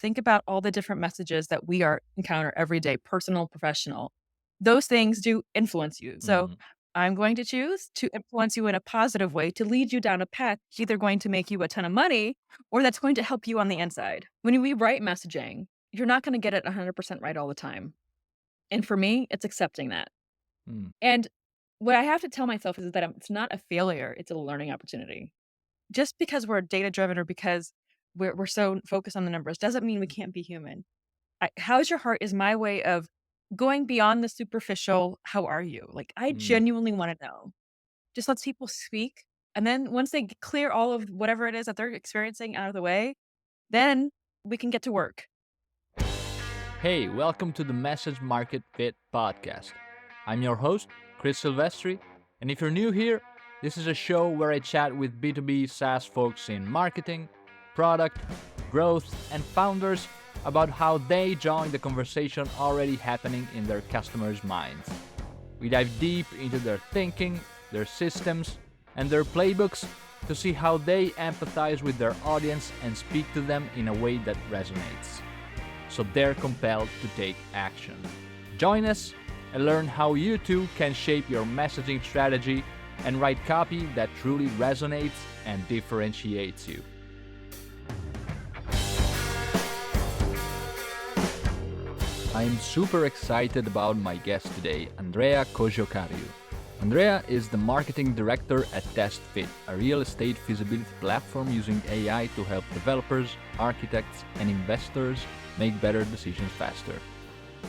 Think about all the different messages that we encounter every day, personal, professional. Those things do influence you. So Mm, I'm going to choose to influence you in a positive way to lead you down a path that's either going to make you a ton of money or that's going to help you on the inside. When we write messaging, you're not going to get it 100% right all the time. And for me, it's accepting that. mm, And what I have to tell myself is that it's not a failure, it's a learning opportunity. Just because we're data driven or because we're so focused on the numbers doesn't mean we can't be human. How's your heart is my way of going beyond the superficial. How are you? Like, I mm. genuinely want to know. Just lets people speak. And then once they clear all of whatever it is that they're experiencing out of the way, then we can get to work. Hey, welcome to the Message Market Fit podcast. I'm your host, Chris Silvestri, and if you're new here, this is a show where I chat with B2B SaaS folks in marketing, product, growth, and founders about how they join the conversation already happening in their customers' minds. We dive deep into their thinking, their systems, and their playbooks to see how they empathize with their audience and speak to them in a way that resonates, so they're compelled to take action. Join us and learn how you too can shape your messaging strategy and write copy that truly resonates and differentiates you. I'm super excited about my guest today, Andreea Cojocariu. Andrea is the marketing director at TestFit, a real estate feasibility platform using AI to help developers, architects, and investors make better decisions faster.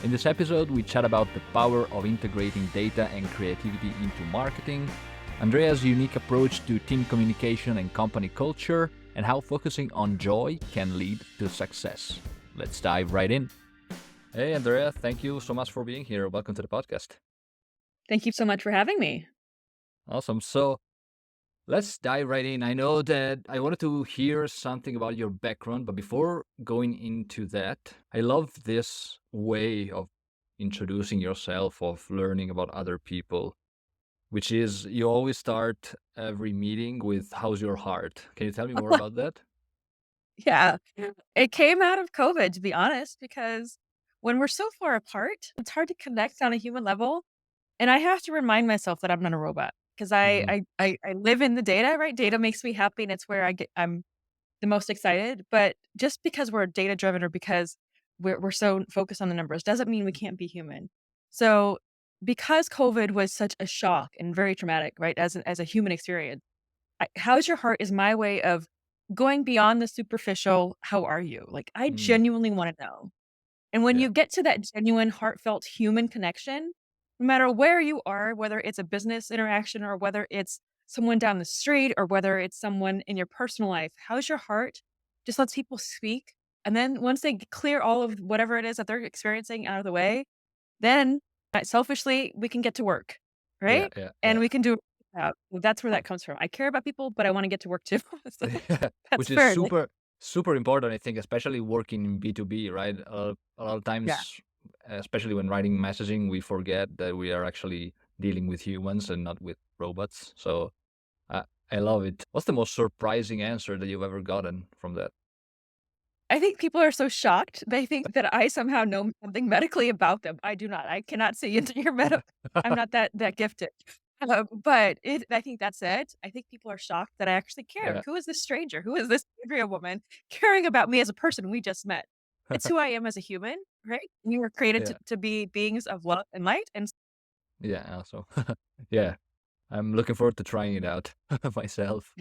In this episode, we chat about the power of integrating data and creativity into marketing, Andrea's unique approach to team communication and company culture, and how focusing on joy can lead to success. Let's dive right in. Hey, Andrea, thank you so much for being here. Welcome to the podcast. Thank you so much for having me. Awesome. So let's dive right in. I know that I wanted to hear something about your background, but before going into that, I love this way of introducing yourself, of learning about other people, which is you always start every meeting with "How's your heart?" Can you tell me more about that? Yeah. It came out of COVID, to be honest, because when we're so far apart, it's hard to connect on a human level. And I have to remind myself that I'm not a robot because I, Mm, I I I live in the data, right? Data makes me happy and it's where I'm the most excited. But just because we're data driven or because we're so focused on the numbers doesn't mean we can't be human. So because COVID was such a shock and very traumatic, right? As a human experience, how's your heart is my way of going beyond the superficial. How are you? Like, I mm, genuinely want to know. And when yeah, you get to that genuine, heartfelt human connection, no matter where you are, whether it's a business interaction or whether it's someone down the street or whether it's someone in your personal life, how's your heart just lets people speak. And then once they clear all of whatever it is that they're experiencing out of the way, then selfishly, we can get to work, yeah, right? yeah, And yeah. we can do that's where that comes from. I care about people, but I want to get to work too. So that's Which is fair. super important, I think, especially working in B2B, right? A lot of Yeah. times, especially when writing messaging, we forget that we are actually dealing with humans and not with robots. So I, I love it. What's the most surprising answer that you've ever gotten from that? I think people are so shocked. They think that I somehow know something medically about them. I do not. I cannot see into your I'm not that gifted. I think that's it. I think people are shocked that I actually care. Yeah, Like, who is this stranger? Who is this Andrea woman caring about me as a person we just met? It's who I am as a human, right? We were created yeah, to be beings of love and light, and yeah. Also, yeah. I'm looking forward to trying it out myself.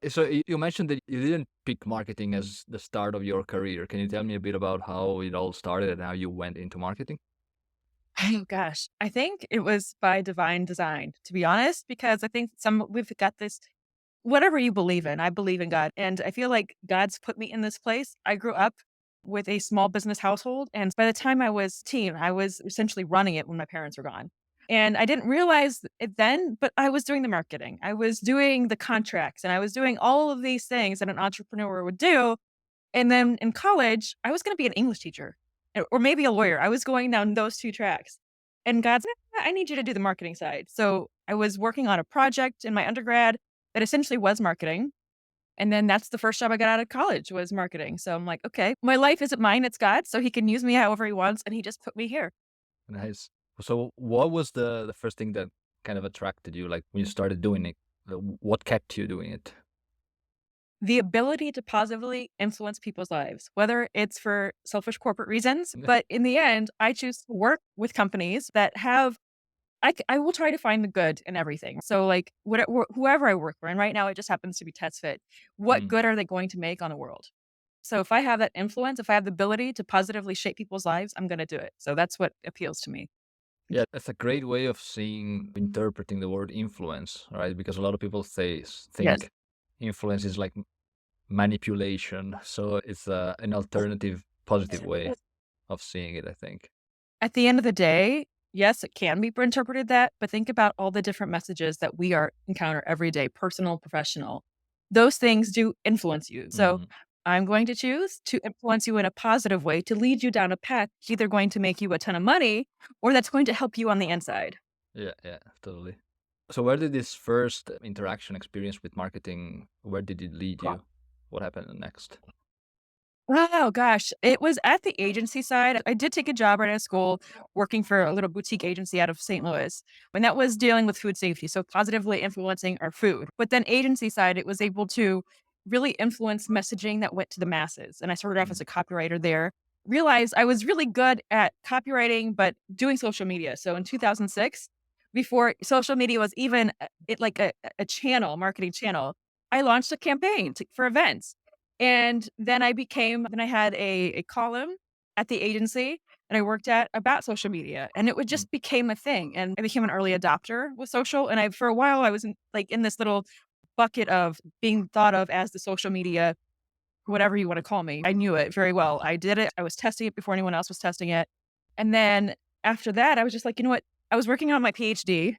So you mentioned that you didn't pick marketing as the start of your career. Can you tell me a bit about how it all started and how you went into marketing? oh gosh, I think it was by divine design, to be honest, because I think we've got this whatever you believe in, I believe in God. And I feel like God's put me in this place. I grew up with a small business household. And by the time I was teen, I was essentially running it when my parents were gone. And I didn't realize it then, but I was doing the marketing. I was doing the contracts and I was doing all of these things that an entrepreneur would do. And then in college, I was going to be an English teacher or maybe a lawyer. I was going down those two tracks. And God said, I need you to do the marketing side. So I was working on a project in my undergrad that essentially was marketing. And then that's the first job I got out of college was marketing. So I'm like, okay, my life isn't mine, it's God's. So he can use me however he wants. And he just put me here. Nice. So what was the first thing that kind of attracted you, like when you started doing it? What kept you doing it? The ability to positively influence people's lives, whether it's for selfish corporate reasons, but in the end, I choose to work with companies that have I will try to find the good in everything. So, like, whoever I work for, and right now it just happens to be TestFit, what Mm. good are they going to make on the world? So if I have that influence, if I have the ability to positively shape people's lives, I'm gonna do it. So that's what appeals to me. Yeah, that's a great way of seeing, interpreting the word influence, right? Because a lot of people Yes. think influence is like manipulation. So it's an alternative, positive way of seeing it, I think. At the end of the day, yes, it can be interpreted that, but think about all the different messages that we are encounter every day, personal, professional. Those things do influence you. So Hmm. I'm going to choose to influence you in a positive way to lead you down a path that's either going to make you a ton of money or that's going to help you on the inside. Yeah, yeah, totally. So where did this first interaction experience with marketing, where did it lead you? What happened next? Oh gosh, it was at the agency side. I did take a job right out of school working for a little boutique agency out of St. Louis, and that was dealing with food safety, so positively influencing our food. But then agency side, it was able to really influence messaging that went to the masses. And I started off as Mm, a copywriter there. Realized I was really good at copywriting, but doing social media. So in 2006, before social media was even like a channel, marketing channel, I launched a campaign for events and then I had a column at the agency that I worked at about social media, and it would mm, just became a thing, and I became an early adopter with social, and I for a while, I was in this little bucket of being thought of as the social media, whatever you wanna call me. I knew it very well. I did it. I was testing it before anyone else was testing it, and then after that, I was just like, "You know what?" I was working on my PhD,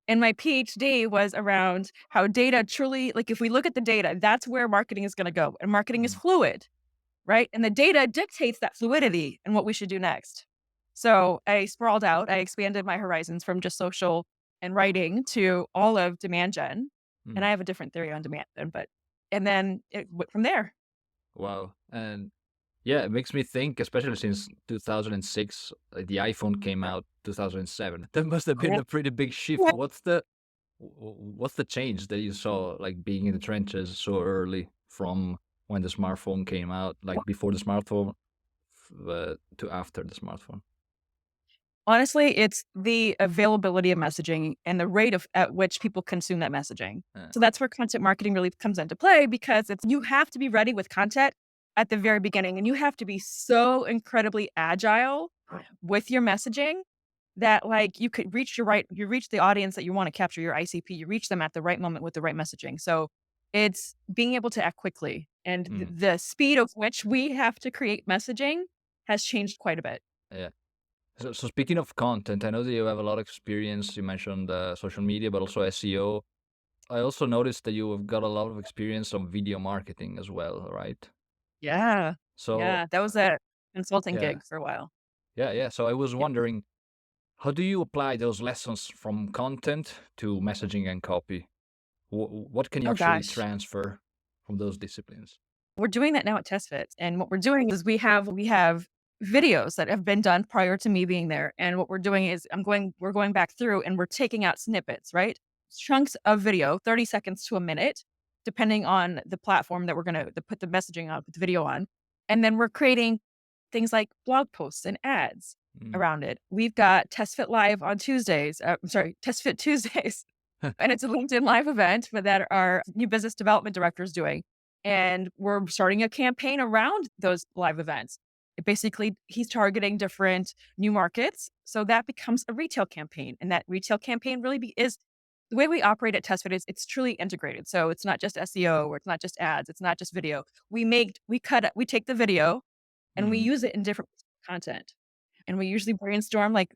and my PhD was around how data truly like, if we look at the data, that's where marketing is gonna go, and marketing is mm. fluid, right? And the data dictates that fluidity and what we should do next. So I sprawled out, I expanded my horizons from just social and writing to all of demand gen, and Mm. I have a different theory on demand gen, but and then it went from there. Wow. And yeah, it makes me think, especially since 2006, the iPhone came out 2007. That must have been Yeah. a pretty big shift. What's the change that you saw, like being in the trenches so early from when the smartphone came out, like before the smartphone to after the smartphone? Honestly, it's the availability of messaging and the rate of at which people consume that messaging. Uh, So that's where content marketing really comes into play because it's you have to be ready with content at the very beginning and you have to be so incredibly agile with your messaging that like you reach the audience that you want to capture your ICP, you reach them at the right moment with the right messaging. So it's being able to act quickly and mm, the speed of which we have to create messaging has changed quite a bit. yeah. So speaking of content, I know that you have a lot of experience. You mentioned social media, but also SEO. I also noticed that you have got a lot of experience on video marketing as well, right? Yeah. So Yeah, that was a consulting yeah, gig for a while. yeah, yeah. So I was Yep. wondering, how do you apply those lessons from content to messaging and copy? What can you Oh actually gosh. transfer from those disciplines? We're doing that now at TestFit, and what we're doing is we have videos that have been done prior to me being there, and what we're doing is we're going back through and we're taking out snippets, right? Chunks of video, 30 seconds to a minute, depending on the platform that we're gonna to put the messaging on, put the video on. And then we're creating things like blog posts and ads Mm. around it. We've got TestFit Live on Tuesdays, I'm sorry, TestFit Tuesdays. And it's a LinkedIn Live event, but that our new business development director is doing. And we're starting a campaign around those live events. It basically, he's targeting different new markets. So that becomes a retail campaign. And that retail campaign really is the way we operate at TestFit is it's truly integrated. So it's not just SEO or it's not just ads, it's not just video. We take the video and we Mm. use it in different content. And we usually brainstorm like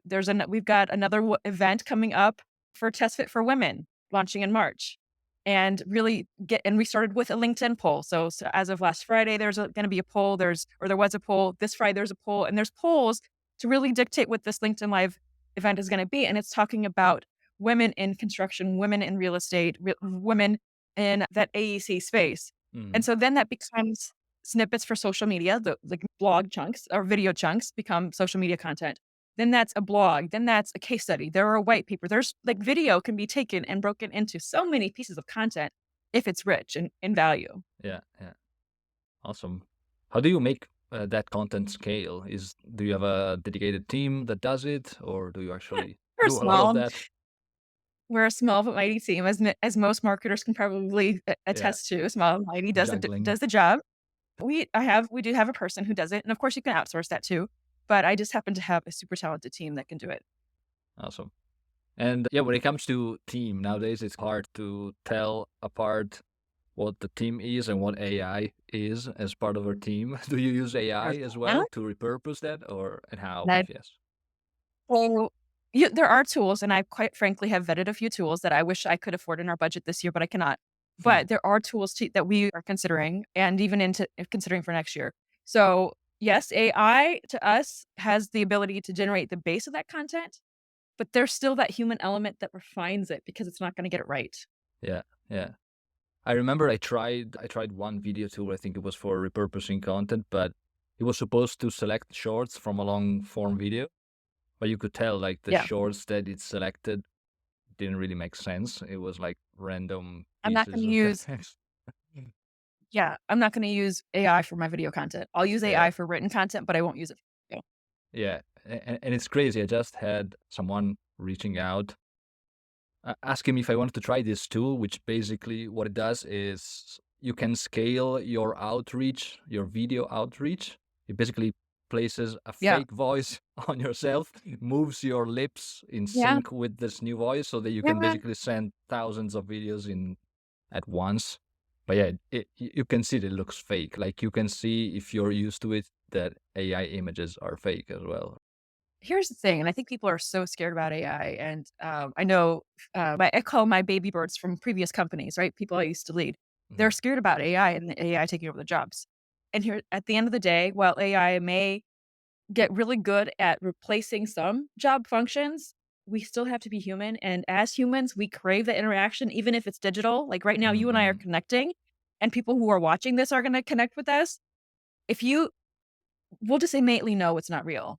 we've got another event coming up for Test Fit for Women launching in March. And we started with a LinkedIn poll. So as of last Friday, going to be a poll. There was a poll. This Friday, there's a poll, and there's polls to really dictate what this LinkedIn Live event is going to be. And it's talking about women in construction, women in real estate, women in that AEC space. Hmm. And so then that becomes snippets for social media, the like blog chunks or video chunks become social media content. Then that's a blog, then that's a case study. There are a white paper. There's like video can be taken and broken into so many pieces of content if it's rich in value. Yeah, yeah. Awesome. How do you make that content scale? Do you have a dedicated team that does it, or do you actually We're do a lot of small. that? We're a small but mighty team, as most marketers can probably Yeah, attest to. Small and mighty juggling. does the job. We do have a person who does it, and of course you can outsource that too. But I just happen to have a super talented team that can do it. Awesome. And yeah, when it comes to team nowadays, it's hard to tell apart what the team is and what AI is as part of our team. Do you use AI as Uh-huh. well to repurpose that, or and how? That If yes. well, yeah, there are tools, and I quite frankly have vetted a few tools that I wish I could afford in our budget this year, but I cannot. Hmm. But there are tools that we are considering and even into considering for next year. So, yes, AI to us has the ability to generate the base of that content, but there's still that human element that refines it because it's not gonna get it right. Yeah, yeah. I remember I tried one video tool. I think it was for repurposing content, but it was supposed to select shorts from a long form video, but you could tell like the Yeah. shorts that it selected didn't really make sense. It was like random I'm not gonna pieces of use text. Yeah, I'm not gonna use AI for my video content. I'll use Yeah, AI for written content, but I won't use it for video. yeah, and it's crazy. I just had someone reaching out, asking me if I wanted to try this tool, which basically what it does is you can scale your outreach, your video outreach. It basically places a Yeah. fake voice on yourself, moves your lips in Yeah. sync with this new voice so that you can Yeah. basically send thousands of videos in at once. But yeah, you can see that it looks fake. Like you can see if you're used to it that AI images are fake as well. Here's the thing, and I think people are so scared about AI, and, I know, I call my baby birds from previous companies, right? People I used to lead. They're Mhm. scared about AI and the AI taking over the jobs. And here at the end of the day, while AI may get really good at replacing some job functions, we still have to be human, and as humans, we crave that interaction even if it's digital. Like, right now, you and I are Mhm. connecting, and people who are watching this are gonna connect with us. If you We'll just innately know it's not real.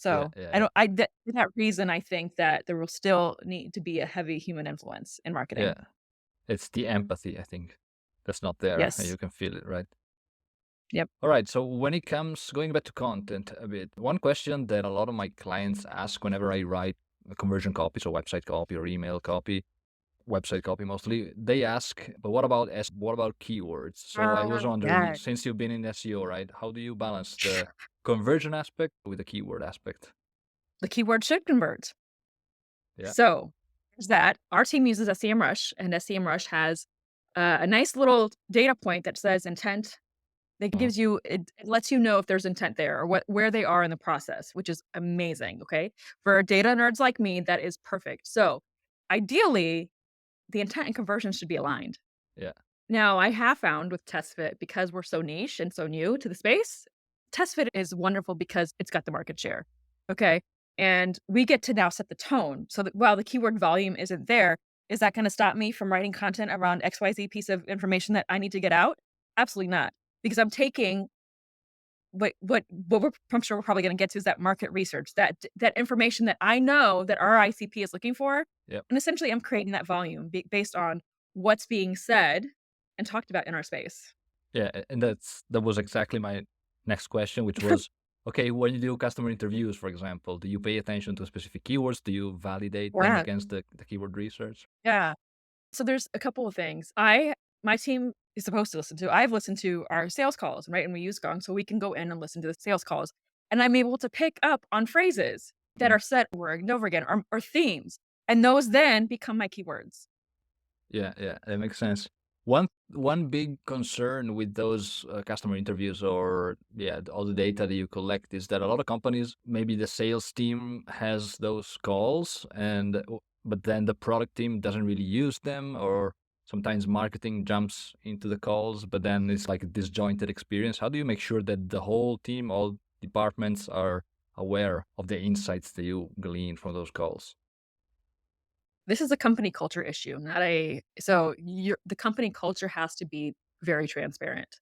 Yeah, So, yeah, I yeah. don't I that for that reason, I think that there will still need to be a heavy human influence in Yeah. marketing. It's the empathy, I think, that's not there, and Yes. you can feel it, right? Yep. All right. So when it comes going back to content a bit, one question that a lot of my clients ask whenever I write a conversion copy, so website copy or email copy, website copy mostly, they ask, but what about keywords? So I was Oh, wondering, god. since you've been in SEO, right, how do you balance the conversion aspect with the keyword aspect? The keyword should convert. Yeah. So, there's that. Our team uses SEMrush, and SEMrush has, a nice little data point that says intent. That Uh-huh. gives you it lets you know if there's intent there or where they are in the process, which is amazing, okay? For data nerds like me, that is perfect. So, ideally, the intent and conversion should be aligned. Yeah. Now, I have found with TestFit, because we're so niche and so new to the space, TestFit is wonderful because it's got the market share. Okay. And we get to now set the tone so that while the keyword volume isn't there, is that going to stop me from writing content around XYZ piece of information that I need to get out? Absolutely not. Because I'm taking I'm sure we're probably going to get to is that market research, that information that I know that our ICP is looking for. Yep. And essentially, I'm creating that volume based on what's being said and talked about in our space. Yeah, and that was exactly my next question, which was, okay, when you do customer interviews, for example, do you pay attention to specific keywords? Do you validate them Yeah. against the keyword research? Yeah. So there's a couple of things. My team is supposed to listen to. I've listened to our sales calls, right? And we use Gong so we can go in and listen to the sales calls. And I'm able to pick up on phrases that Mm. are said over and over again or themes. And those then become my keywords. Yeah, yeah, that makes sense. One big concern with those customer interviews or yeah, all the data that you collect is that a lot of companies, maybe the sales team has those calls, but then the product team doesn't really use them, or sometimes marketing jumps into the calls, but then it's like a disjointed experience. How do you make sure that the whole team, all departments, are aware of the insights that you glean from those calls? This is a company culture issue, not a so the company culture has to be very transparent,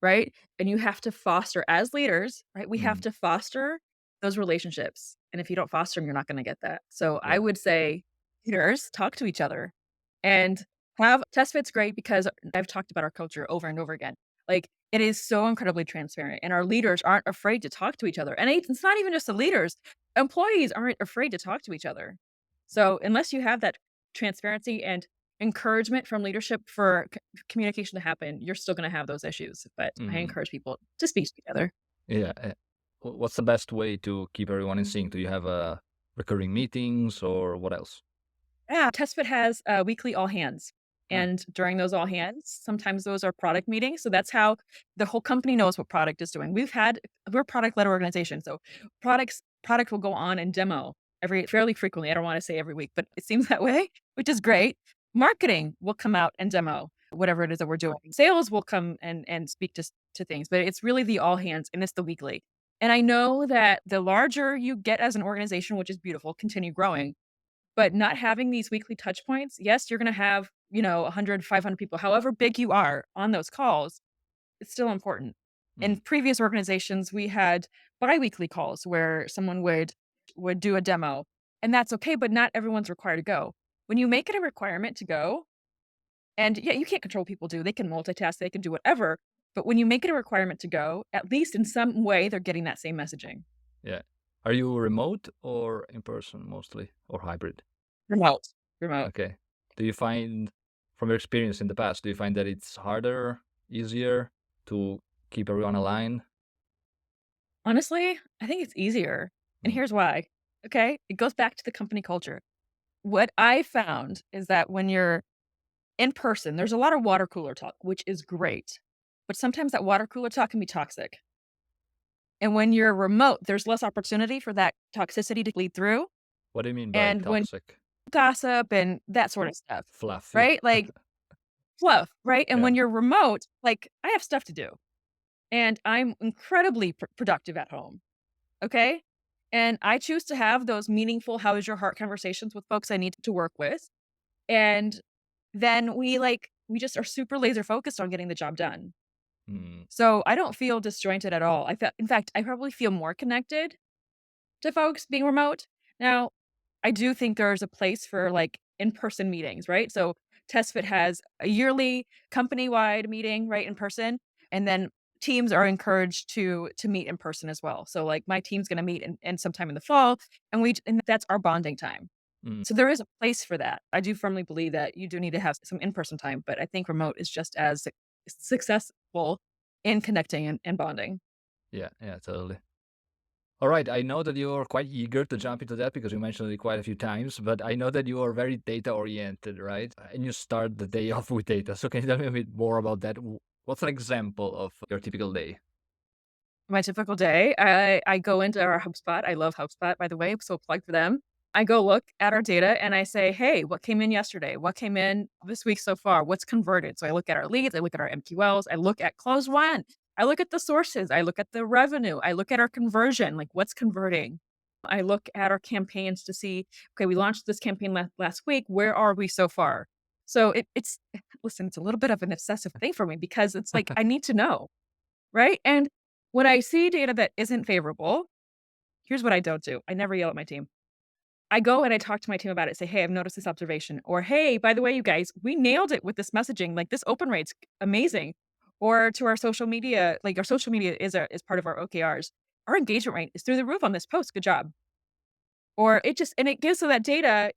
right? And you have to foster as leaders, right? We have Mm, to foster those relationships. And if you don't foster them, you're not going to get that. So I yeah. would say leaders talk to each other and have test fits great because I've talked about our culture over and over again. Like it is so incredibly transparent and our leaders aren't afraid to talk to each other. And it's not even just the leaders, employees aren't afraid to talk to each other. So unless you have that transparency and encouragement from leadership for communication to happen, you're still gonna have those issues, but I Mm, encourage people to speak to each other. yeah. What's the best way to keep everyone in sync? Do you have recurring meetings or what else? Yeah, TestFit has, weekly all hands, Ah, and during those all hands, sometimes those are product meetings, so that's how the whole company knows what product is doing. We're a product-led organization, so product will go on and demo every fairly frequently. I don't wanna say every week, but it seems that way, which is great. Marketing will come out and demo whatever it is that we're doing. Sales will come and speak to things, but it's really the all hands, and it's the weekly. And I know that the larger you get as an organization, which is beautiful, continue growing, but not having these weekly touch points, yes, you're gonna have, 100, 500 people, however big you are on those calls, it's still important. In mm, previous organizations, we had biweekly calls where someone would do a demo, and that's okay, but not everyone's required to go. When you make it a requirement to go, and yeah, you can't control what people do, they can multitask, they can do whatever, but when you make it a requirement to go, at least in some way, they're getting that same messaging. yeah. Are you remote or in person mostly or hybrid? Remote. Remote. Okay. Do you find, from your experience in the past, do you find that it's harder, easier to keep everyone aligned? Honestly, I think it's easier, and Mm, here's why, okay? It goes back to the company culture. What I found is that when you're in person, there's a lot of water cooler talk, which is great, but sometimes that water cooler talk can be toxic, and when you're remote, there's less opportunity for that toxicity to bleed through, what do you mean by and when toxic? gossip and that sort of stuff, Fluffy. right? Like, fluff, right? And Yeah. when you're remote, like, I have stuff to do, and I'm incredibly productive at home. Okay? And I choose to have those meaningful how is your heart conversations with folks I need to work with. And then we just are super laser focused on getting the job done. Mm, So I don't feel disjointed at all. In fact, I probably feel more connected to folks being remote. Now, I do think there's a place for like in-person meetings, right? So TestFit has a yearly company-wide meeting, right, in person, and then teams are encouraged to meet in person as well. So like my team's going to meet in sometime in the fall, and that's our bonding time. mm, So there is a place for that. I do firmly believe that you do need to have some in-person time, but I think remote is just as successful in connecting and bonding. yeah, yeah, totally. All right, I know that you're quite eager to jump into that because you mentioned it quite a few times, but I know that you are very data oriented, right? And you start the day off with data. So can you tell me a bit more about that? What's an example of your typical day? My typical day, I go into our HubSpot. I love HubSpot, by the way, so plug for them. I go look at our data and I say, "Hey, what came in yesterday? What came in this week so far? What's converted?" So I look at our leads, I look at our MQLs, I look at close one, I look at the sources, I look at the revenue, I look at our conversion, like what's converting. I look at our campaigns to see, okay, we launched this campaign last week. Where are we so far? So it's listen, it's a little bit of an obsessive thing for me because it's like I need to know. Right? And when I see data that isn't favorable, here's what I don't do. I never yell at my team. I go and I talk to my team about it, say, "Hey, I've noticed this observation." Or, "Hey, by the way, you guys, we nailed it with this messaging. Like this open rate's amazing." Or to our social media, like our social media is part of our OKRs. Our engagement rate is through the roof on this post. Good job. Or it gives so that data,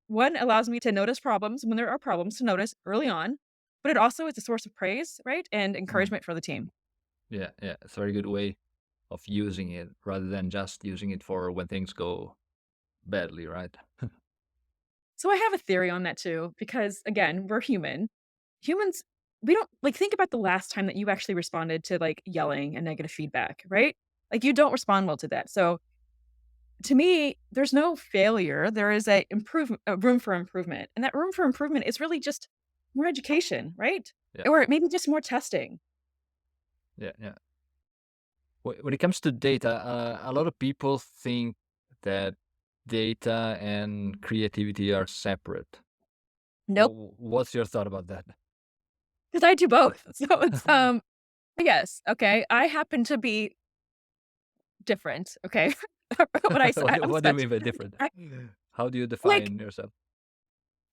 one allows me to notice problems when there are problems to notice early on, but it also is a source of praise, right? And Mm, encouragement for the team. yeah, yeah, it's a very good way of using it rather than just using it for when things go badly, right? So I have a theory on that too, because again, we're human. Humans, we don't like think about the last time that you actually responded to like yelling and negative feedback, right? Like you don't respond well to that. So to me, there's no failure. There is a room for improvement. And that room for improvement is really just more education, right? Yeah, Or maybe just more testing. yeah, yeah. When it comes to data, a lot of people think that data and creativity are separate. Nope. What's your thought about that? because I do both. So it's, yes, okay, I happen to be different, okay? When I say I'm What do you mean special. by different? I How do you like, define yourself?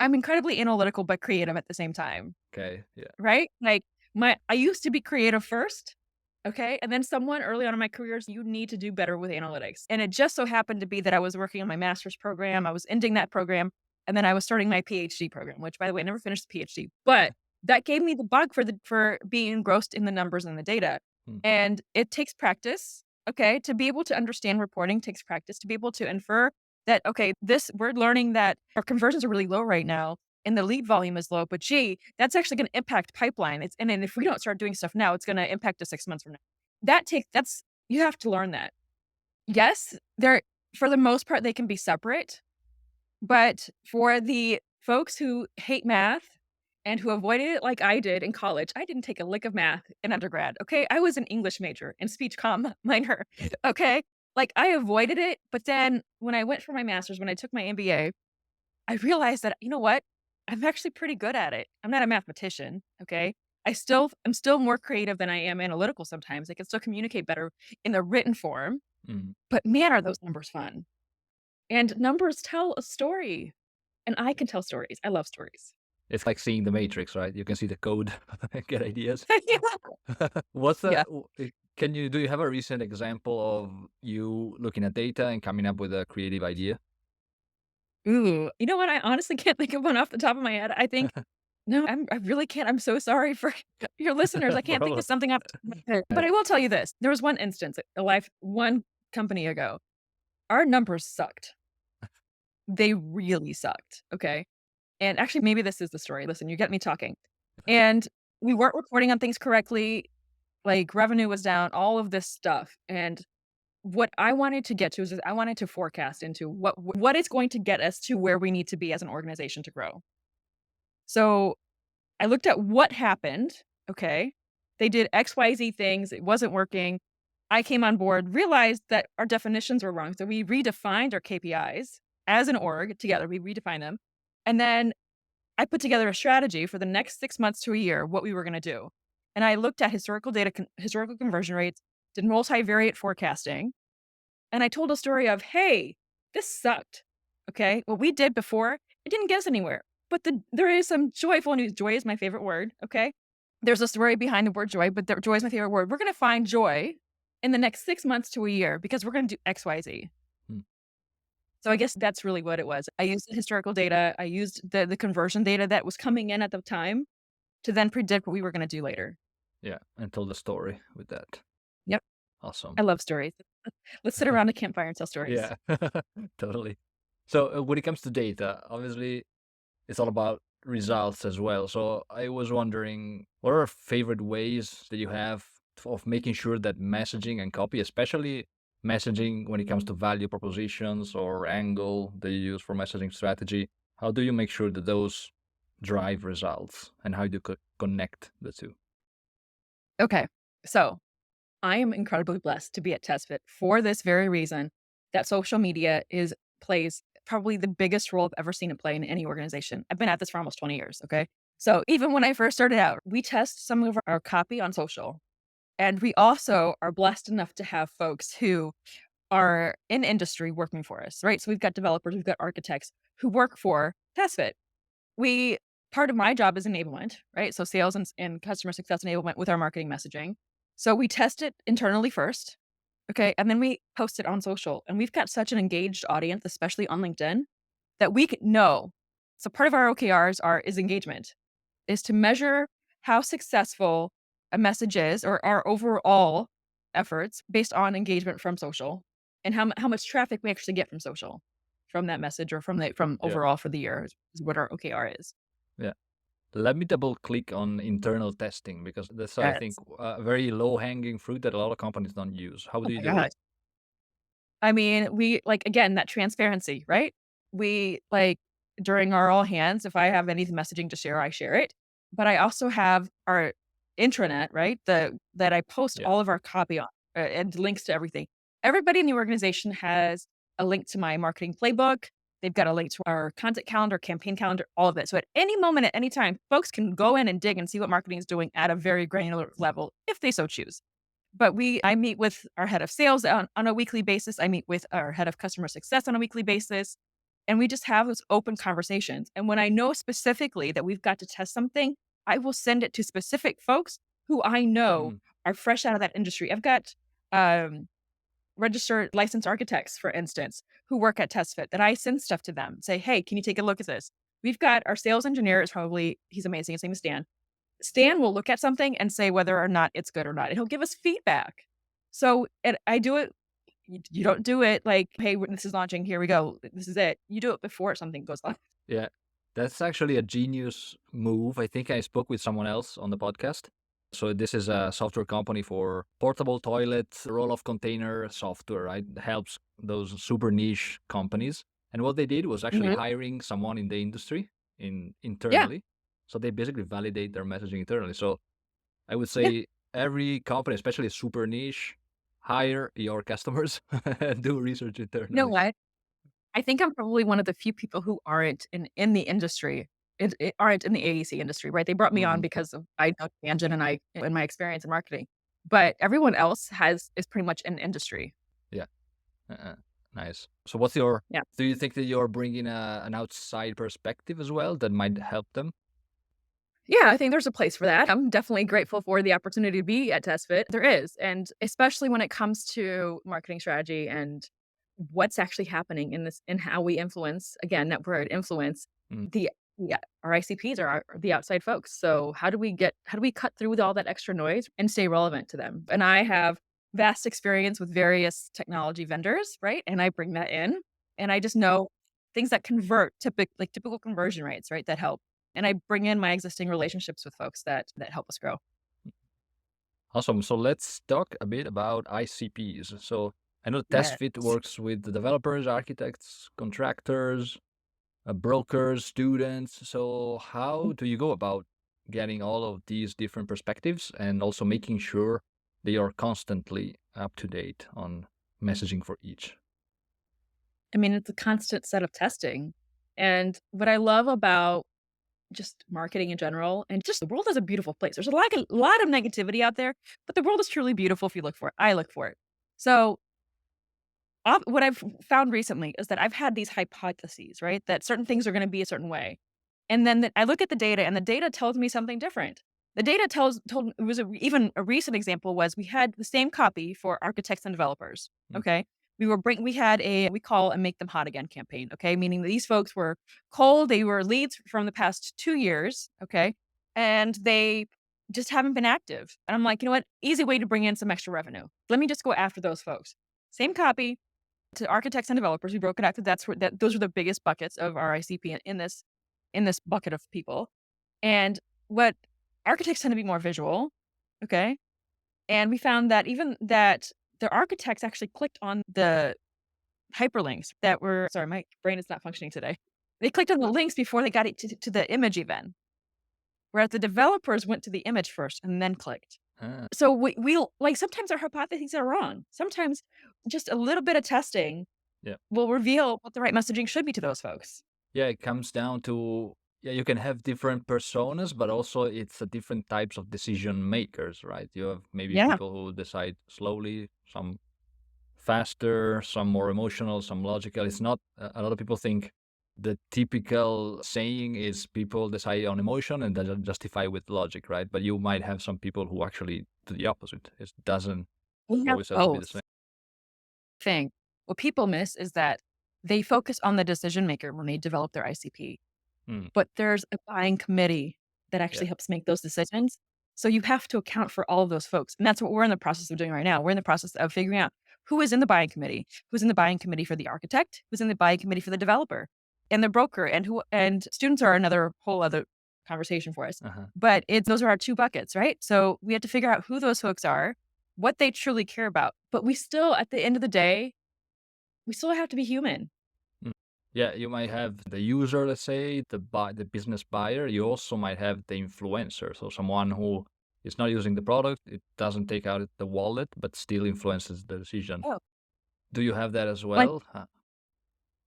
I'm incredibly analytical, but creative at the same time. Okay, yeah. Right? Like, I used to be creative first, okay? And then someone early on in my career said, "You need to do better with analytics." And it just so happened to be that I was working on my master's program, I was ending that program, and then I was starting my PhD program, which, by the way, I never finished the PhD, but that gave me the bug for being engrossed in the numbers and the data. Hmm. And it takes practice, okay? To be able to understand reporting takes practice, to be able to infer that, okay, this we're learning that our conversions are really low right now and the lead volume is low, but gee, that's actually gonna impact pipeline. It's and then if we don't start doing stuff now, it's gonna impact us 6 months from now. That's you have to learn that. Yes, they're for the most part, they can be separate, but for the folks who hate math and who avoided it like I did in college, I didn't take a lick of math in undergrad, okay? I was an English major and speech comm minor, okay? Like, I avoided it, but then when I went for my master's, when I took my MBA, I realized that, you know what? I'm actually pretty good at it. I'm not a mathematician, okay? I'm still more creative than I am analytical sometimes. I can still communicate better in the written form, Mm. but man, are those numbers fun. And numbers tell a story, and I can tell stories. I love stories. It's like seeing the Matrix, right? You can see the code and get ideas. Yeah. What's Yeah. can you do you have a recent example of you looking at data and coming up with a creative idea? Ooh, you know what? I honestly can't think of one off the top of my head. I think no, I really can't. I'm so sorry for your listeners. I can't think Problem. of something off the top of my head. But Uh, I will tell you this. There was one instance, one company ago. Our numbers sucked. They really sucked, okay? And actually, maybe this is the story. Listen, you get me talking. And we weren't reporting on things correctly, like, revenue was down, all of this stuff, and what I wanted to get to is I wanted to forecast into what is going to get us to where we need to be as an organization to grow. So, I looked at what happened, okay? They did XYZ things, it wasn't working. I came on board, realized that our definitions were wrong, so we redefined our KPIs as an org together, we redefined them, and then I put together a strategy for the next 6 months to a year, what we were gonna do. And I looked at historical conversion rates, did multivariate forecasting, and I told a story of, "Hey, this sucked, okay? What we did before, it didn't get us anywhere, but there is some joyful news." Joy is my favorite word, okay? There's a story behind the word joy, but joy is my favorite word. We're gonna find joy in the next 6 months to a year because we're gonna do XYZ. hmm, So I guess that's really what it was. I used the historical data, I used the conversion data that was coming in at the time to then predict what we were gonna do later. yeah, and tell the story with that. Yep, Awesome. I love stories. Let's sit around a campfire and tell stories. Yeah, totally. So when it comes to data, obviously it's all about results as well. So I was wondering, what are favorite ways that you have of making sure that messaging and copy, especially messaging when it comes to value propositions or angle that you use for messaging strategy, how do you make sure that those drive results and how do you connect the two? Okay, so I am incredibly blessed to be at TestFit for this very reason that social media plays probably the biggest role I've ever seen it play in any organization. I've been at this for almost 20 years, okay? So even when I first started out, we test some of our copy on social. And we also are blessed enough to have folks who are in industry working for us, right? So we've got developers, we've got architects who work for TestFit. We Part of my job is enablement, right? So sales and customer success enablement with our marketing messaging. So we test it internally first, okay, and then we post it on social. And we've got such an engaged audience, especially on LinkedIn, that we can know. So part of our OKRs is engagement, is to measure how successful a message is or our overall efforts based on engagement from social and how much traffic we actually get from social from that message or from Yeah. overall for the year is what our OKR is. Yeah. Let me double click on internal testing because that's, I think, Yes. a very low hanging fruit that a lot of companies don't use. How Oh do you my do it? gosh. I mean, we like, again, that transparency, right? We like during our all hands, if I have any messaging to share, I share it. But I also have our intranet, right? That I post Yeah. all of our copy on and links to everything. Everybody in the organization has a link to my marketing playbook, They've got a link to our content calendar, campaign calendar, all of it. So at any moment, at any time, folks can go in and dig and see what marketing is doing at a very granular level if they so choose. But I meet with our head of sales on a weekly basis. I meet with our head of customer success on a weekly basis. And we just have those open conversations. And when I know specifically that we've got to test something, I will send it to specific folks who I know Mm. are fresh out of that industry. I've got um, registered licensed architects, for instance, who work at TestFit that I send stuff to them, say, hey, can you take a look at this? We've got our sales engineer he's amazing. His name is Stan. Stan will look at something and say whether or not it's good or not, and he'll give us feedback. So, and I do it. You don't do it like, hey, this is launching. Here we go. This is it. You do it before something goes live. Yeah, that's actually a genius move. I think I spoke with someone else on the podcast. So this is a software company for portable toilet roll-off container software, right? Helps those super niche companies. And what they did was actually Mhm. hiring someone in the industry Yeah, internally. So they basically validate their messaging internally. So I would yeah. say every company, especially super niche, hire your customers and do research You know internally. what? I think I'm probably one of the few people who aren't in the industry, aren't in the AEC industry, right? They brought me on Mhm. because of I know tangent and I and my experience in marketing, but everyone else is pretty much in industry. Yeah. Uh-uh. Nice. So what's your Yeah. do you think that you're bringing an outside perspective as well that might help them? Yeah, I think there's a place for that. I'm definitely grateful for the opportunity to be at TestFit. There is, and especially when it comes to marketing strategy and what's actually happening in this and how we influence, again, that word influence, Mm. the yeah, our ICPs are the outside folks. So how do we cut through with all that extra noise and stay relevant to them? And I have vast experience with various technology vendors, right? And I bring that in and I just know things that convert typical conversion rates, right? That help. And I bring in my existing relationships with folks that help us grow. Awesome. So let's talk a bit about ICPs. So I know Yes. TestFit works with the developers, architects, contractors, brokers, students. So how do you go about getting all of these different perspectives and also making sure they are constantly up to date on messaging for each? I mean, it's a constant set of testing. And what I love about just marketing in general and just the world is a beautiful place. There's a lot of negativity out there, but the world is truly beautiful if you look for it. I look for it. So what I've found recently is that I've had these hypotheses, right? That certain things are going to be a certain way. And then I look at the data and the data tells me something different. The data told it was even a recent example was we had the same copy for architects and developers. Mm. Okay. We had we call a make them hot again campaign. Okay. Meaning that these folks were cold. They were leads from the past 2 years. Okay. And they just haven't been active. And I'm like, you know what? Easy way to bring in some extra revenue. Let me just go after those folks. Same copy, to architects and developers. We broke it out to those are the biggest buckets of our ICP in this bucket of people. And what architects tend to be more visual, okay? And we found that even that the architects actually clicked on the hyperlinks that were sorry, my brain is not functioning today. They clicked on the links before they got it to the image even, whereas the developers went to the image first and then clicked. Ah, So we'll like sometimes our hypotheses are wrong. Sometimes just a little bit of testing yeah. will reveal what the right messaging should be to those folks. Yeah, it comes down to yeah, you can have different personas, but also it's a different types of decision makers, right? You have maybe Yeah. people who decide slowly, some faster, some more emotional, some logical. It's not a lot of people think the typical saying is people decide on emotion and then justify with logic, right? But you might have some people who actually do the opposite. It doesn't We have always have to be the same. both thing. What people miss is that they focus on the decision maker when they develop their ICP, Mm, but there's a buying committee that yeah. actually helps make those decisions. So you have to account for all of those folks. And that's what we're in the process of doing right now. We're in the process of figuring out who is in the buying committee, who's in the buying committee for the architect, who's in the buying committee for the developer and the broker and students are another whole other conversation for us. Uh-huh. But it's those are our two buckets, right? So we have to figure out who those folks are, what they truly care about. But we still, at the end of the day, we still have to be human. Mm. Yeah, you might have the user, let's say, the business buyer. You also might have the influencer, so someone who is not using the product, it doesn't take out the wallet, but still influences the decision. Oh, Do you have that as like well?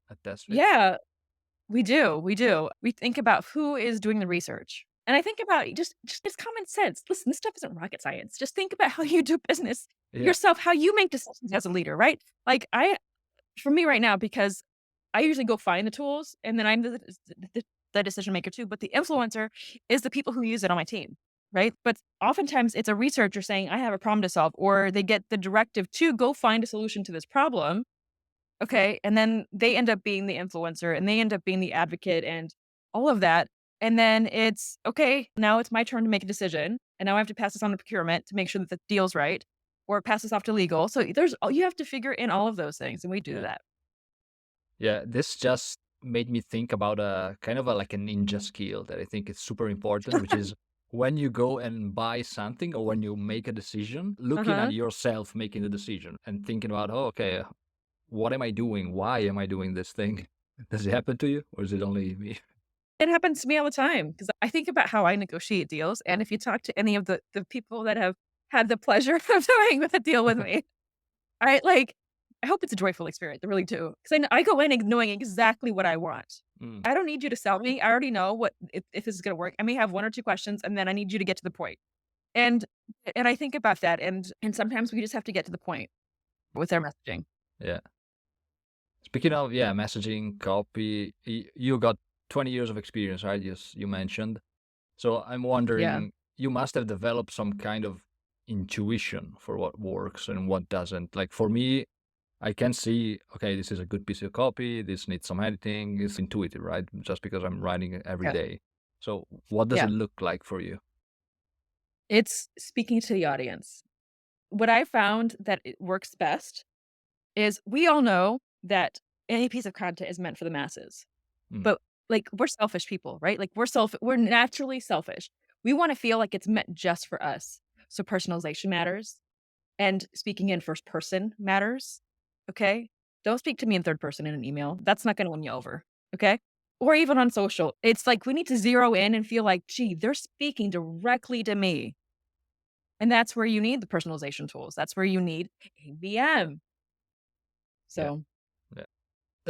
at TestFit? Yeah, we do, we do. We think about who is doing the research. And I think about just it's common sense. Listen, this stuff isn't rocket science. Just think about how you do business Yeah. yourself, how you make decisions as a leader, right? Like for me right now, because I usually go find the tools and then I'm the, the decision maker too. But the influencer is the people who use it on my team, right? But oftentimes it's a researcher saying, I have a problem to solve, or they get the directive to go find a solution to this problem. Okay. And then they end up being the influencer and they end up being the advocate and all of that. And then it's okay, now it's my turn to make a decision. And now I have to pass this on to procurement to make sure that the deal's right or pass this off to legal. So you have to figure in all of those things. And we do Yeah. that. Yeah, this just made me think about a kind of a like a ninja skill that I think is super important, which is when you go and buy something or when you make a decision, Uh looking at huh. yourself making the decision and thinking about, oh, okay, what am I doing? Why am I doing this thing? Does it happen to you or is it only me? It happens to me all the time because I think about how I negotiate deals. And if you talk to any of the people that have had the pleasure of doing with a deal with me, I like, I hope it's a joyful experience. I really do. Because I go in and knowing exactly what I want. Mm, I don't need you to sell me. I already know what if this is gonna work. I may have 1 or 2 questions, and then I need you to get to the point. And and I think about that, and sometimes we just have to get to the point with our messaging. yeah. Speaking of, yeah, messaging, copy, you got 20 years of experience, right? You mentioned. So I'm Yeah. wondering, you must have developed some kind of intuition for what works and what doesn't. Like for me, I can see, okay, this is a good piece of copy. This needs some editing. It's intuitive, right? Just because I'm writing it every Yeah. day. So what does it Yeah. look like for you? It's speaking to the audience. What I found that it works best is we all know that any piece of content is meant for the masses. Mm, But, like, we're selfish people, right? Like, we're naturally selfish. We wanna feel like it's meant just for us. So personalization matters, and speaking in first person matters, okay? Don't speak to me in third person in an email. That's not gonna win you over, okay? Or even on social. It's like we need to zero in and feel like, "Gee, they're speaking directly to me." And that's where you need the personalization tools. That's where you need ABM. yeah, So, yeah.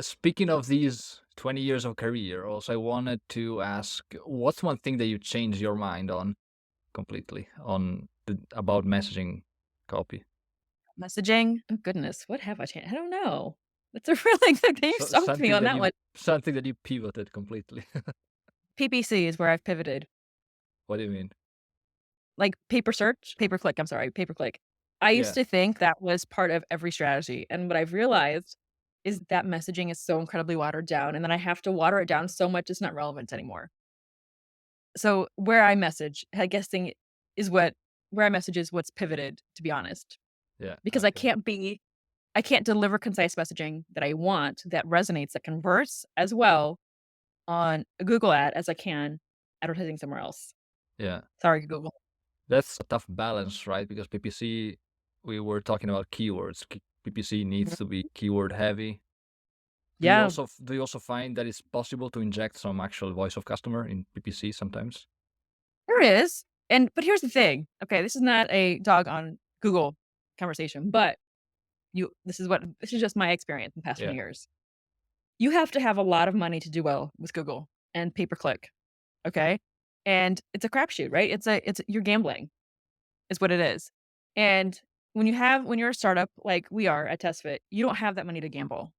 Speaking of these 20 years of career, also I wanted to ask, what's one thing that you changed your mind on completely on about messaging copy? messaging, oh goodness, what have I changed? I don't know. That's a really good you So stumped me on that one. something that you pivoted completely. PPC is where I've pivoted. What do you mean? Like paper search, pay per click, I'm sorry, pay per click. I used Yeah. to think that was part of every strategy, and what I've realized is that messaging is so incredibly watered down, and then I have to water it down so much it's not relevant anymore. So, where I message, I guessing is what where I message is what's pivoted, to be honest, Yeah. because Okay. I can't deliver concise messaging that I want, that resonates, that converts as well on a Google ad as I can advertising somewhere else. Yeah. Sorry, Google. That's a tough balance, right? Because PPC, we were talking about keywords. PPC needs to be keyword heavy. Yeah, Do you also find that it's possible to inject some actual voice of customer in PPC sometimes? there is. But here's the thing. Okay, this is not a dog on Google conversation, but this is just my experience in the past 20 Yeah. years. You have to have a lot of money to do well with Google and pay per click. Okay. And it's a crapshoot, right? You're gambling is what it is. And when you're a startup like we are at TestFit, you don't have that money to gamble.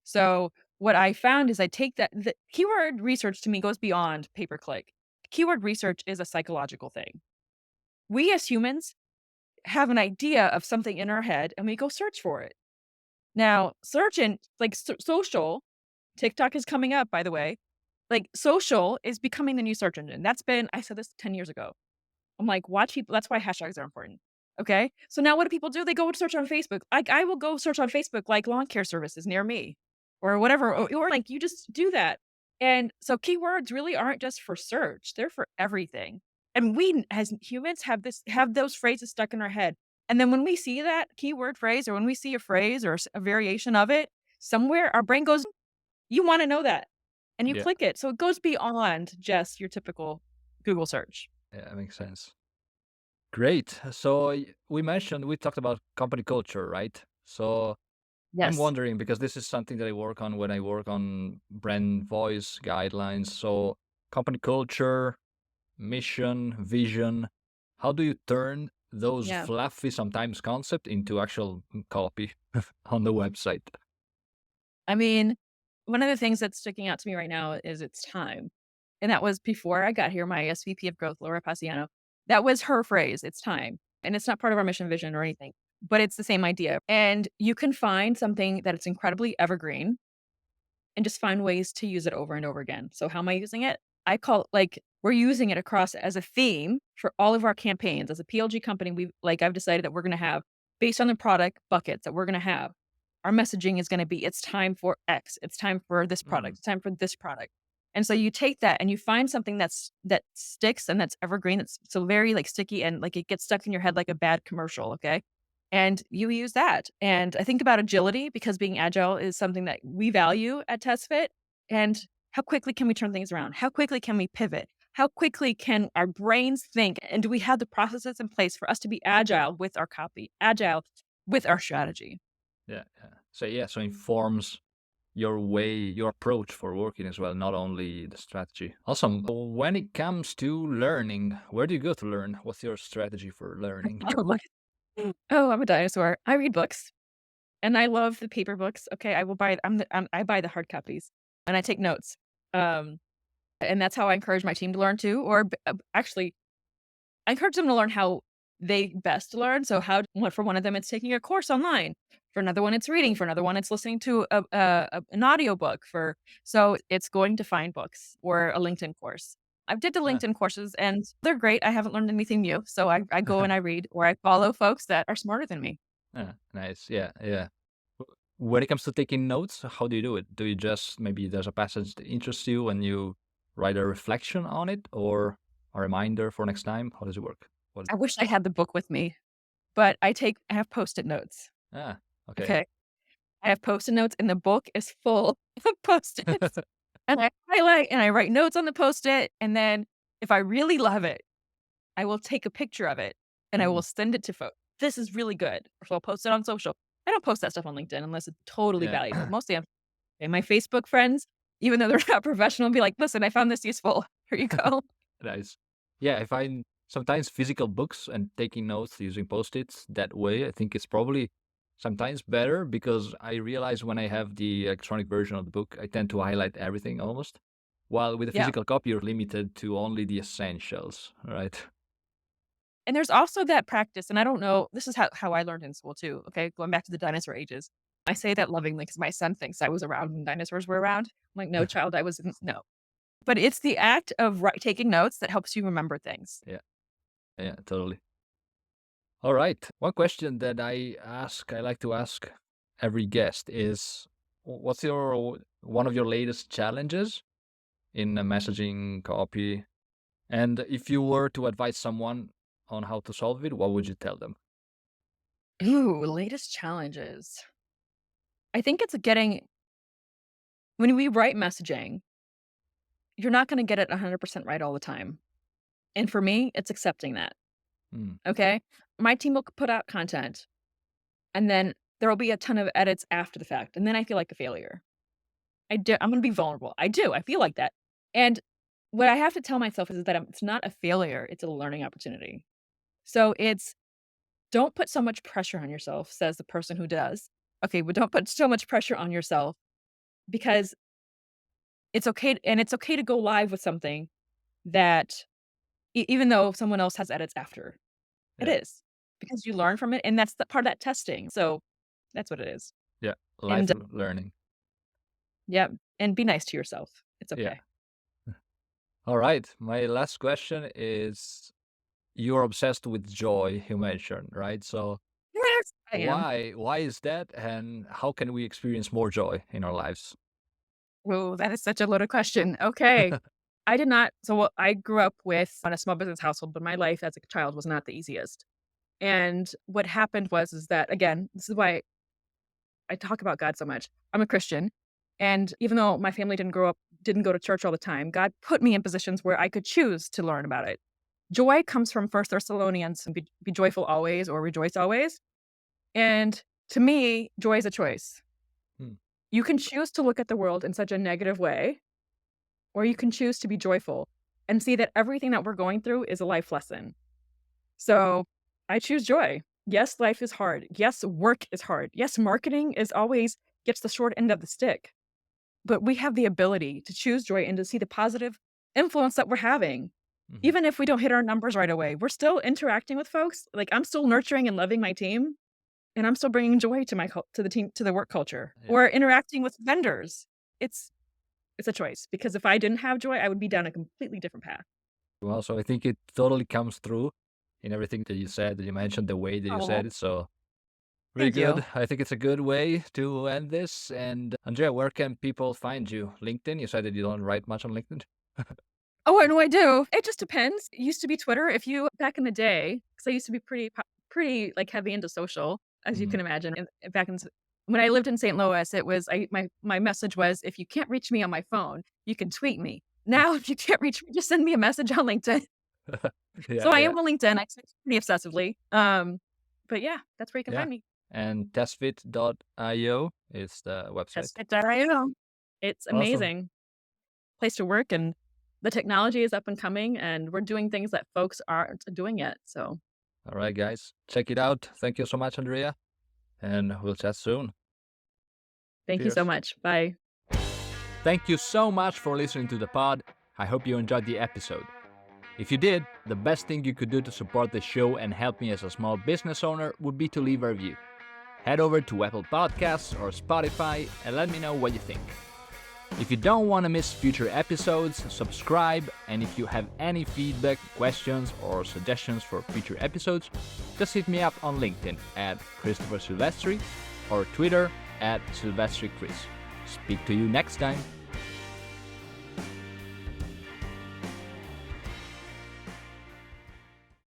So what I found is I take that the keyword research to me goes beyond pay per click. Keyword research is a psychological thing. We as humans have an idea of something in our head and we go search for it. Now, search and like social, TikTok is coming up, by the way. Like social is becoming the new search engine. I said this 10 years ago. I'm like, watch people. That's why hashtags are important. Okay. So now what do people do? They go search on Facebook. Like I will go search on Facebook, like lawn care services near me or whatever. Or like you just do that. And so keywords really aren't just for search. They're for everything. And we as humans have those phrases stuck in our head. And then when we see that keyword phrase or when we see a phrase or a variation of it somewhere, our brain goes, you want to know that. And you Yeah. click it. So it goes beyond just your typical Google search. Yeah, that makes sense. Great. So we talked about company culture, right? So I'm Yes. wondering because this is something that I work on when I work on brand voice guidelines. So, company culture, mission, vision. How do you turn those Yeah. fluffy sometimes concept into actual copy on the website? I mean, one of the things that's sticking out to me right now is it's time. And that was before I got here, my SVP of growth, Laura Paciano. That was her phrase, it's time. And it's not part of our mission vision or anything, but it's the same idea. And you can find something that it's incredibly evergreen and just find ways to use it over and over again. So how am I using it? I call it like we're using it across as a theme for all of our campaigns. As a PLG company, I've decided that we're going to have based on the product buckets that we're going to have. Our messaging is going to be it's time for X, it's time for this Mm, product, it's time for this product. And so you take that and you find something that sticks and that's evergreen, that's so very like sticky and like it gets stuck in your head like a bad commercial, okay? And you use that. And I think about agility because being agile is something that we value at TestFit. And how quickly can we turn things around? How quickly can we pivot? How quickly can our brains think? And do we have the processes in place for us to be agile with our copy, agile with our strategy? yeah, yeah. So yeah, so informs your way, your approach for working as well, not only the strategy. Awesome. When it comes to learning, where do you go to learn? What's your strategy for learning? Oh, look. Oh, I'm a dinosaur. I read books and I love the paper books. Okay. I will buy, I buy the hard copies and I take notes. Um, and that's how I encourage my team to learn too. Actually, I encourage them to learn how they best learn. So for one of them, it's taking a course online. For another one, it's reading. For another one, it's listening to an audiobook. So it's going to find books or a LinkedIn course. I did the Ah, LinkedIn courses and they're great. I haven't learned anything new. So I go and I read or I follow folks that are smarter than me. ah, nice. Yeah, yeah. When it comes to taking notes, how do you do it? Do you just maybe there's a passage that interests you and you write a reflection on it or a reminder for next time? How does it work? What? I wish I had the book with me, but I have Post-it notes. Ah, okay. Okay. I have Post-it notes and the book is full of Post-its. And I highlight and I write notes on the Post-it, and then if I really love it, I will take a picture of it and I Mm, will send it to folks. This is really good. So I'll post it on social. I don't post that stuff on LinkedIn unless it's totally yeah. valuable. Mostly I'm and my Facebook friends, even though they're not professional, be like, "Listen, I found this useful. Here you go." Nice. Yeah, I find sometimes physical books and taking notes using post-its that way, I think it's probably sometimes better because I realize when I have the electronic version of the book, I tend to highlight everything almost. While with a Yeah. physical copy, you're limited to only the essentials, right? And there's also that practice, and I don't know, this is how I learned in school too, okay, going back to the dinosaur ages. I say that lovingly because my son thinks I was around when dinosaurs were around. I'm like, "No, child, I wasn't." No. But it's the act of taking notes that helps you remember things. Yeah, yeah, totally. All right. One question that I like to ask every guest is what's your one of your latest challenges in a messaging copy? And if you were to advise someone on how to solve it, what would you tell them? Ooh, latest challenges. I think it's getting when we write messaging, you're not gonna get it 100% right all the time. And for me, it's accepting that, Mm, okay? My team will put out content, and then there will be a ton of edits after the fact, and then I feel like a failure. I'm gonna be vulnerable. I do, I feel like that. And what I have to tell myself is that it's not a failure, it's a learning opportunity. So it's don't put so much pressure on yourself, says the person who does. Okay, but don't put so much pressure on yourself because it's okay to go live with something that even though someone else has edits after. It yeah, is, because you learn from it, and that's the part of that testing. So that's what it is. yeah. And Life learning. yeah, and be nice to yourself. It's Yeah. okay. All right. My last question is you're obsessed with joy, you mentioned, right? So Yes, I am. why is that and how can we experience more joy in our lives? Whoa, that is such a loaded question. Okay. I did not I grew up with on a small business household, but my life as a child was not the easiest. And what happened was is that again, this is why I talk about God so much. I'm a Christian, and even though my family didn't go to church all the time, God put me in positions where I could choose to learn about it. Joy comes from First Thessalonians, and be joyful always or rejoice always. And To me, joy is a choice. Hmm. You can choose to look at the world in such a negative way, or you can choose to be joyful and see that everything that we're going through is a life lesson. So I choose joy. Yes, life is hard. Yes, work is hard. Yes, marketing is always gets the short end of the stick. But we have the ability to choose joy and to see the positive influence that we're having. Mhm. Even if we don't hit our numbers right away, we're still interacting with folks. Like I'm still nurturing and loving my team, and I'm still bringing joy to to the team, to the work culture, Yeah. or interacting with vendors. It's it's a choice because if I didn't have joy, I would be down a completely different path. Well, so I think it totally comes through in everything that you said, that you mentioned, the way that you Oh, said it. So really thank you. good. I think it's a good way to end this. And Andrea, where can people find you? LinkedIn? You said that you don't write much on LinkedIn. Oh, I know I do. It just depends. It used to be Twitter. If you back in the day, because I used to be pretty like heavy into social, as you Mhm. can imagine. And back in when I lived in St. Louis, it was my message was if you can't reach me on my phone, you can tweet me. Now, if you can't reach me, just send me a message on LinkedIn. Yeah, So I yeah, am on LinkedIn. I text pretty obsessively. But yeah, that's where you can yeah. find me. And testfit.io is the website. TestFit.io. It's Awesome. amazing place to work, and the technology is up and coming, and we're doing things that folks aren't doing yet. So All right, guys, check it out. Thank you so much, Andrea, and we'll chat soon. thank you so Cheers. much. Bye. Thank you so much for listening to the pod. I hope you enjoyed the episode. If you did, the best thing you could do to support the show and help me as a small business owner would be to leave a review. Head over to Apple Podcasts or Spotify and let me know what you think. If you don't want to miss future episodes, subscribe, and if you have any feedback, questions, or suggestions for future episodes, just hit me up on LinkedIn at Christopher Silvestri or Twitter at SilvestriChris. Speak to you next time.